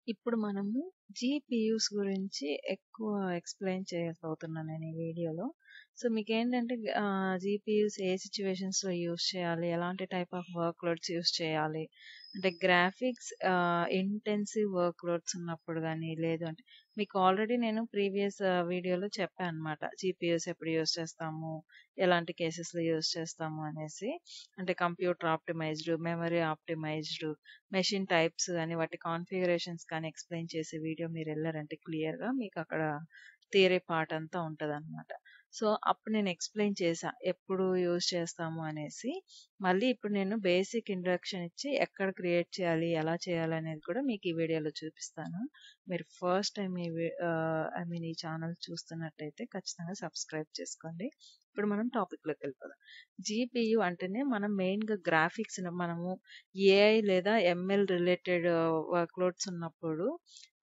ఇప్పుడు మనము జీపీయూస్ గురించి ఎక్కువ ఎక్స్‌ప్లెయిన్ చేయబోతున్నాను నేను ఈ వీడియోలో. సో, మీకేంటంటే జీపీయూస్ ఏ సిట్యుయేషన్స్‌లో యూజ్ చేయాలి? ఎలాంటి type of work loads use చేయాలి? అంటే గ్రాఫిక్స్ ఇంటెన్సివ్ వర్క్ లోడ్స్ ఉన్నప్పుడు గానీ, లేదు అంటే మీకు ఆల్రెడీ నేను ప్రీవియస్ వీడియోలో చెప్పా అనమాట. జీపీయూస్ ఎప్పుడు యూజ్ చేస్తాము? ఎలాంటి కేసెస్‌లో యూజ్ చేస్తాము అనేసి. అంటే computer optimised, memory optimised, machine types గాని, వాటి కాన్ఫిగరేషన్స్ కానీ ఎక్స్‌ప్లెయిన్ చేసే వీడియో మీరెళ్లారంటే క్లియర్‌గా మీకక్కడ థియరీ పార్ట్ అంతా ఉంటదనమాట. సో, అప్పుడు నేను ఎక్స్‌ప్లెయిన్ చేశా. ఎప్పుడు యూజ్ చేస్తాము అనేసి. మళ్ళీ ఇప్పుడు నేను బేసిక్ ఇంట్రడక్షన్ ఇచ్చి ఎక్కడ క్రియేట్ చేయాలి, ఎలా చేయాలనేది కూడా మీకు ఈ వీడియోలో చూపిస్తాను. మీరు ఫస్ట్ టైమ్ ఐ మీన్ ఈ ఛానల్ చూస్తున్నట్టయితే ఖచ్చితంగా సబ్స్క్రైబ్ చేసుకోండి. ఇప్పుడు మనం టాపిక్‌లోకి వెళ్ళిపోదాం. జీపీయూ అంటేనే మనం మెయిన్‌గా గ్రాఫిక్స్‌ని మనము ఏఐ లేదా ఎంఎల్ రిలేటెడ్ వర్క్ లోడ్స్ ఉన్నప్పుడు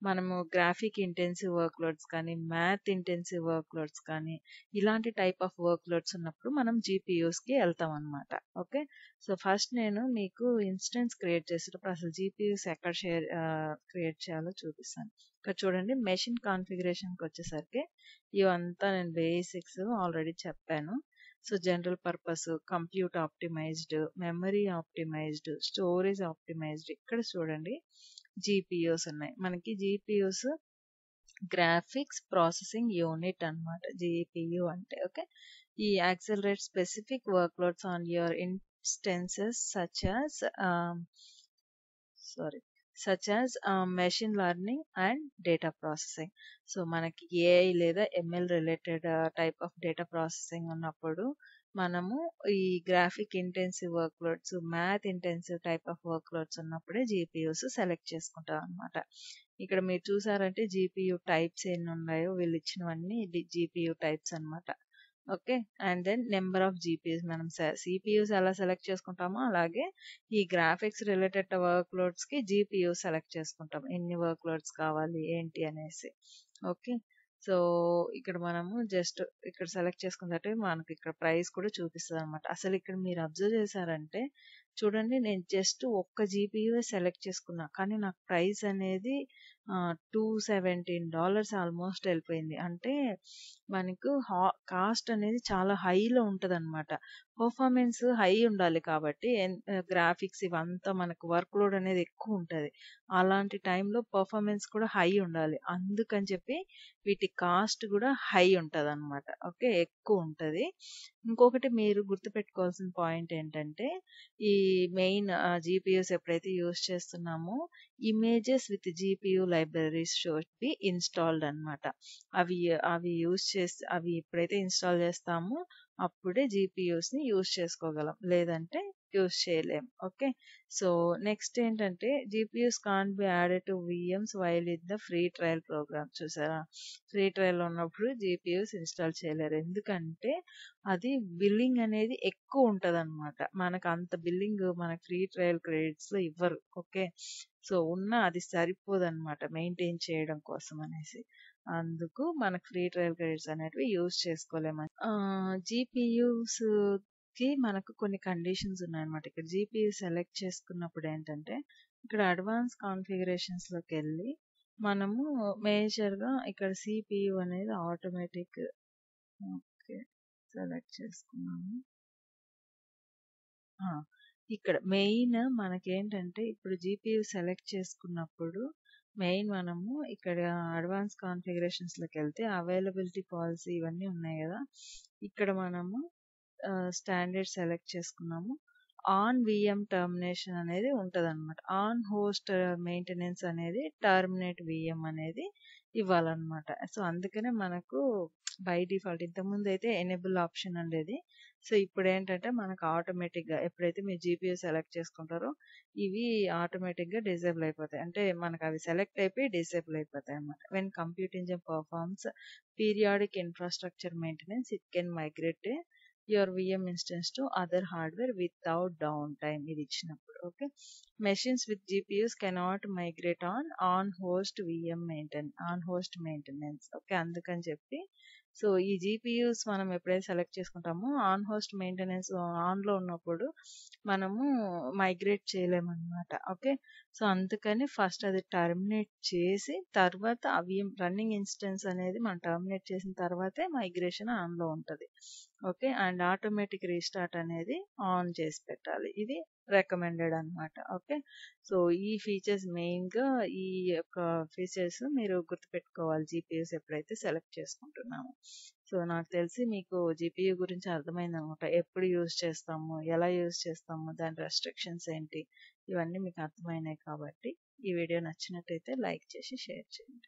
మనము గ్రాఫిక్ ఇంటెన్సివ్ వర్క్ లోడ్స్ కానీ, మ్యాథ్ ఇంటెన్సివ్ వర్క్ లోడ్స్ కానీ, ఇలాంటి టైప్ ఆఫ్ వర్క్ లోడ్స్ ఉన్నప్పుడు మనం జీపీయూస్‌కి వెళ్తామనమాట. ఓకే. సో, ఫస్ట్ నేను మీకు ఇన్స్టెన్స్ క్రియేట్ చేసేటప్పుడు అసలు జీపీయూస్ ఎక్కడ క్రియేట్ చేయాలో చూపిస్తాను. ఇక్కడ చూడండి మెషిన్ కాన్ఫిగరేషన్‌కొచ్చేసరికి ఇవంతా నేను బేసిక్స్ ఆల్రెడీ చెప్పాను. So, general purpose, compute optimised, memory optimised, storage optimised ఇక్కడ చూడండి జీపీయూస్ ఉన్నాయి. మనకి జీపీయూస్ గ్రాఫిక్స్ ప్రాసెసింగ్ యూనిట్ అన్నమాట. జీపీయూ అంటే ఓకే. ఈ accelerate specific work loads on your instances sorry such as machine learning and data processing. So, మనకి AI లేదా ML related type of data processing ఉన్నప్పుడు మనము ఈ graphic intensive work loads, math intensive type of work loads ఉన్నప్పుడే GPUs select చేసుకుంటాం అనమాట. ఇక్కడ మీరు చూసారంటే జీపీయూ టైప్స్ ఎన్ని ఉన్నాయో వీళ్ళు ఇచ్చినవన్నీ జీపీయూ టైప్స్ అన్నమాట. Okay. And then number of GPUs మనం సిపియూస్ ఎలా సెలెక్ట్ చేసుకుంటామో అలాగే ఈ గ్రాఫిక్స్ రిలేటెడ్ వర్క్ లోడ్స్ కి జీపీయూ సెలెక్ట్ చేసుకుంటాం. ఎన్ని వర్క్ లోడ్స్ కావాలి ఏంటి అనేసి. ఓకే. సో, ఇక్కడ మనము జస్ట్ ఇక్కడ సెలెక్ట్ చేసుకున్నట్టే మనకి ఇక్కడ ప్రైస్ కూడా చూపిస్తుంది అనమాట. అసలు ఇక్కడ మీరు అబ్జర్వ్ చేశారంటే చూడండి నేను జస్ట్ ఒక్క జీపీయూ సెలెక్ట్ చేసుకున్నా. కానీ నాకు ప్రైస్ అనేది $217 ఆల్మోస్ట్ వెళ్ళిపోయింది. అంటే మనకు కాస్ట్ అనేది చాలా హైలో ఉంటదన్నమాట. పర్ఫార్మెన్స్ హై ఉండాలి కాబట్టి గ్రాఫిక్స్ ఇవంతా మనకు వర్క్ లోడ్ అనేది ఎక్కువ ఉంటది. అలాంటి టైంలో పర్ఫార్మెన్స్ కూడా హై ఉండాలి. అందుకని చెప్పి వీటి కాస్ట్ కూడా హై ఉంటదన్నమాట. ఓకే. ఎక్కువ ఉంటది. ఇంకొకటి మీరు గుర్తుపెట్టుకోవాల్సిన పాయింట్ ఏంటంటే ఈ మెయిన్ జీపీయూస్ ఎప్పుడైతే యూజ్ చేస్తున్నామో images with GPU libraries should be installed అన్నమాట. అవి అవి అవి ఎప్పుడైతే ఇన్‌స్టాల్ చేస్తామో అప్పుడే జీపీయూస్‌ని యూజ్ చేసుకోగలం. లేదంటే యూజ్ చేయలేం. ఓకే. సో, నెక్స్ట్ ఏంటంటే GPUs can't be added to VMs while in the free trial program చూసారా? ఫ్రీ ట్రయల్‌లో ఉన్నప్పుడు జీపీయూస్ ఇన్‌స్టాల్ చేయలేరు. ఎందుకంటే అది బిల్లింగ్ అనేది ఎక్కువ ఉంటదన్నమాట. మనకు అంత బిల్లింగ్ మనకు ఫ్రీ ట్రయల్ క్రెడిట్స్‌లో ఇవ్వరు. ఓకే. సో, అది సరిపోదన్నమాట మెయింటైన్ చేయడం కోసం అనేసి. అందుకు మనకు ఫ్రీ ట్రయల్ క్రెడిట్స్ అనేటివి యూజ్ చేసుకోలేమని. జీపీయూస్‌కి మనకు కొన్ని కండిషన్స్ ఉన్నాయన్నమాట. ఇక్కడ జీపీయూ సెలెక్ట్ చేసుకున్నప్పుడు ఏంటంటే ఇక్కడ అడ్వాన్స్ కాన్ఫిగరేషన్స్‌లోకెళ్ళి మనము మేజర్‌గా ఇక్కడ సీపీయూ అనేది ఆటోమేటిక్ ఓకే. సెలెక్ట్ చేసుకున్నాము. ఆ! ఇక్కడ మెయిన్ మనకేంటంటే ఇప్పుడు జీపీయూ సెలెక్ట్ చేసుకున్నప్పుడు మెయిన్ మనము ఇక్కడ అడ్వాన్స్ కాన్ఫిగరేషన్స్‌లోకెళ్తే అవైలబిలిటీ పాలిసీ ఇవన్నీ ఉన్నాయి గదా! ఇక్కడ మనము స్టాండర్డ్ సెలెక్ట్ చేసుకున్నాము. ఆన్ వీఎం టర్మినేషన్ అనేది ఉంటదన్నమాట. ఆన్ హోస్ట్ మెయింటెనెన్స్ అనేది టర్మినేట్ వీఎం అనేది ఇవ్వాలన్నమాట. సో, అందుకనే మనకు బై డిఫాల్ట్ ఇంతకుముందయితే ఎనేబుల్ ఆప్షన్ ఉండేది. సో, ఇప్పుడేంటంటే మనకు ఆటోమేటిక్‌గా ఎప్పుడైతే మీరు జీపీయూ సెలెక్ట్ చేసుకుంటారో ఇవి ఆటోమేటిక్‌గా డిజేబుల్ అయిపోతాయి. అంటే మనకవి సెలెక్ట్ అయిపోయి డిజేబుల్ అయిపోతాయన్నమాట. When compute engine performs periodic infrastructure maintenance it can migrate your VM instance to other hardware without down time ఇది ఇచ్చినప్పుడు. Okay, machines with GPUs cannot migrate on host VM on host maintenance. Okay, అందుకని చెప్పి so ఈ GPUs మనం ఎప్పుడైతే select చేసుకుంటామో on host maintenance ఆన్లో ఉన్నప్పుడు మనము మైగ్రేట్ చేయలేమన్నమాట. ఓకే, సో అందుకని ఫస్ట్ అది టర్మినేట్ చేసి తర్వాత అవి రన్నింగ్ ఇన్స్టెన్స్ అనేది మనం టర్మినేట్ చేసిన తర్వాతే మైగ్రేషన్ ఆన్లో ఉంటుంది. ఓకే, అండ్ ఆటోమేటిక్ రీస్టార్ట్ అనేది ఆన్ చేసి పెట్టాలి. ఇది రికమెండెడ్ అన్నమాట. ఓకే, సో ఈ ఫీచర్స్ మెయిన్గా ఈ యొక్క ఫీచర్స్ మీరు గుర్తుపెట్టుకోవాలి జీపీయూస్ ఎప్పుడైతే సెలెక్ట్ చేసుకుంటున్నాము. సో నాకు తెలిసి మీకు జీపీయూ గురించి అర్థమైంది అనమాట. ఎప్పుడు యూజ్ చేస్తాము, ఎలా యూజ్ చేస్తాము, దాని రెస్ట్రిక్షన్స్ ఏంటి, ఇవన్నీ మీకు అర్థమైనాయి కాబట్టి ఈ వీడియో నచ్చినట్టయితే లైక్ చేసి షేర్ చేయండి.